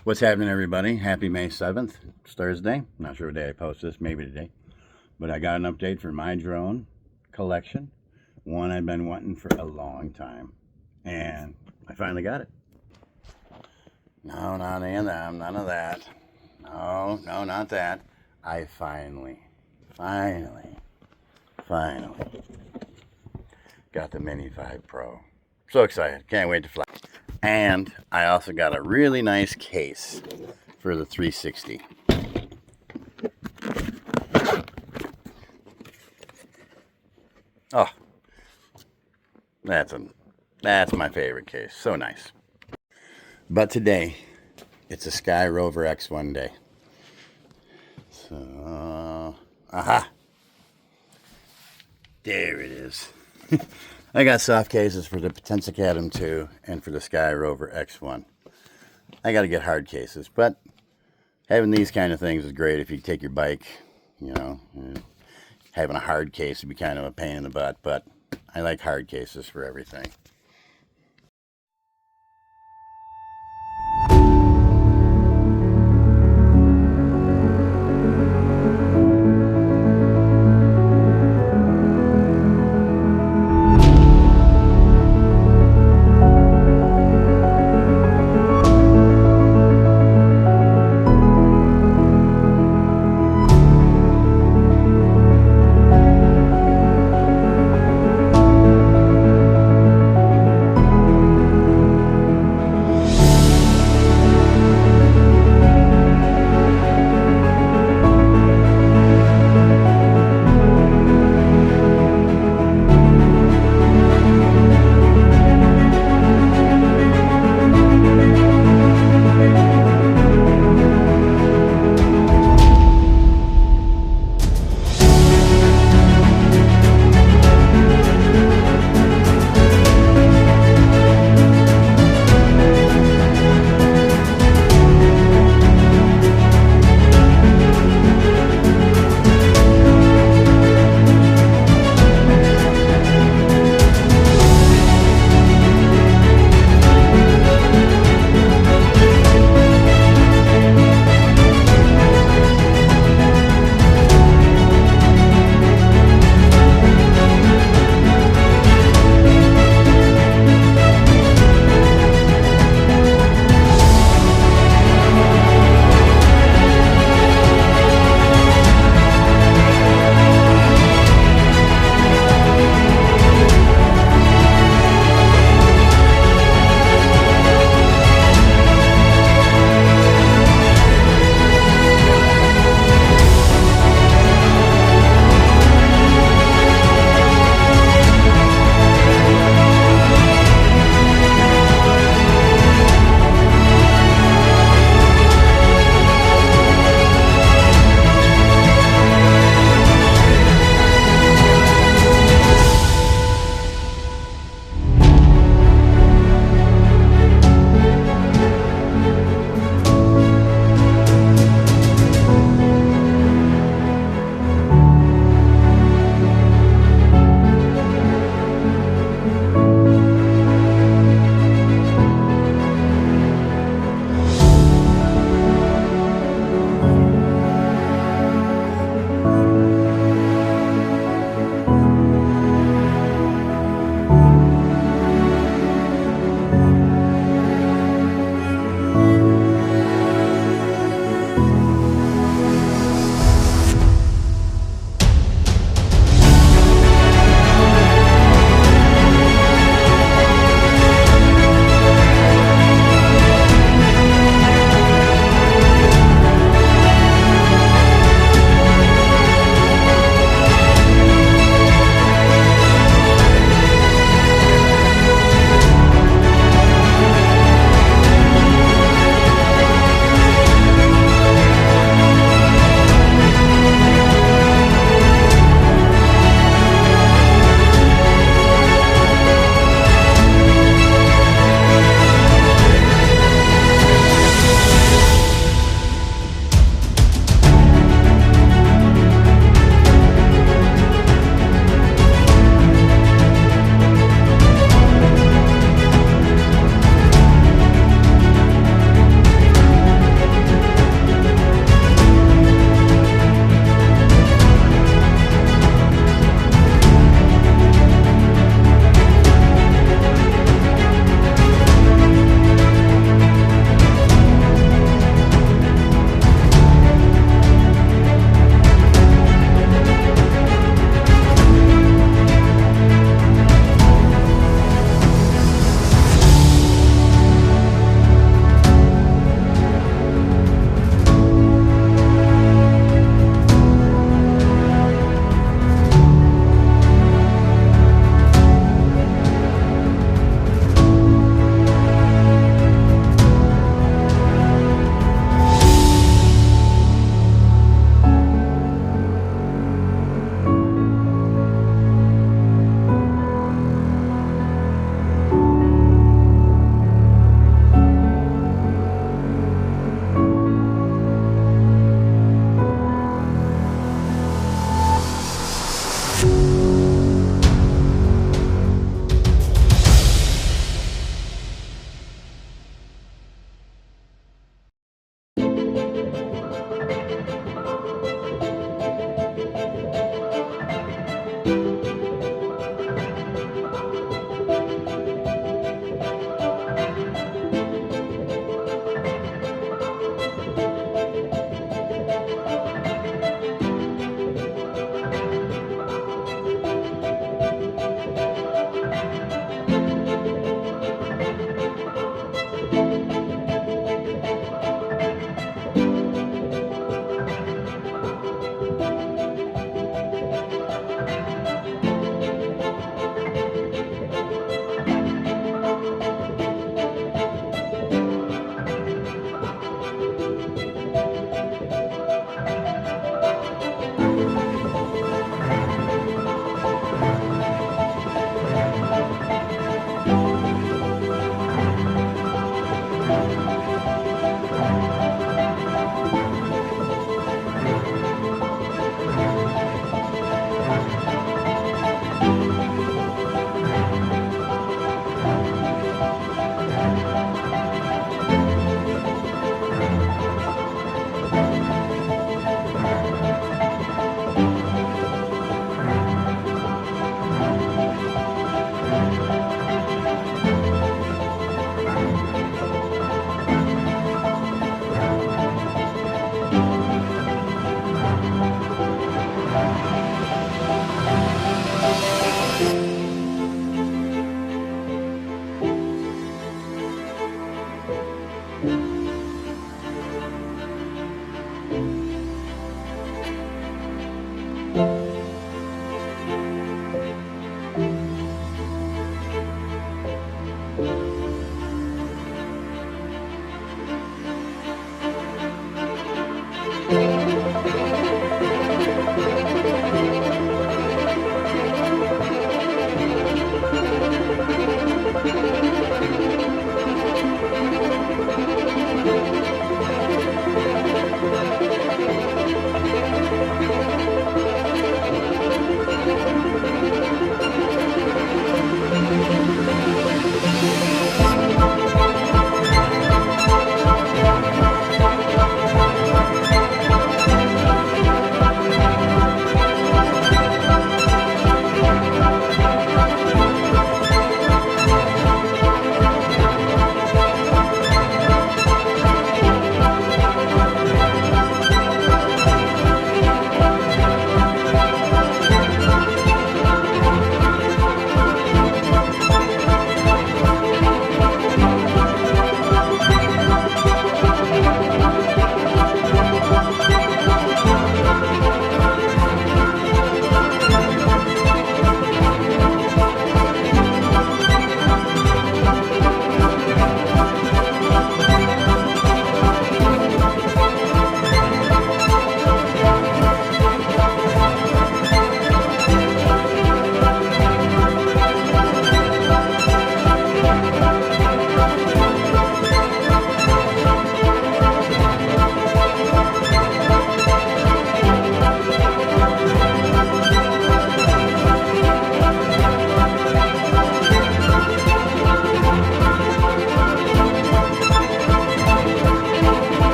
What's happening, everybody? Happy May 7th. It's Thursday. Not sure what day I post this, maybe today. But I got an update for my drone collection. One I've been wanting for a long time. And I finally got it. No, not any of that. None of that. No, not that. I finally got the Mini 5 Pro. So excited. Can't wait to fly. And I also got a really nice case for the 360. Oh, that's my favorite case. So nice. But today, it's a Skyrover X1 day. So, aha. There it is. I got soft cases for the Potenza Atom 2 and for the Skyrover X1. I got to get hard cases, but having these kind of things is great if you take your bike, you know. Having a hard case would be kind of a pain in the butt, but I like hard cases for everything.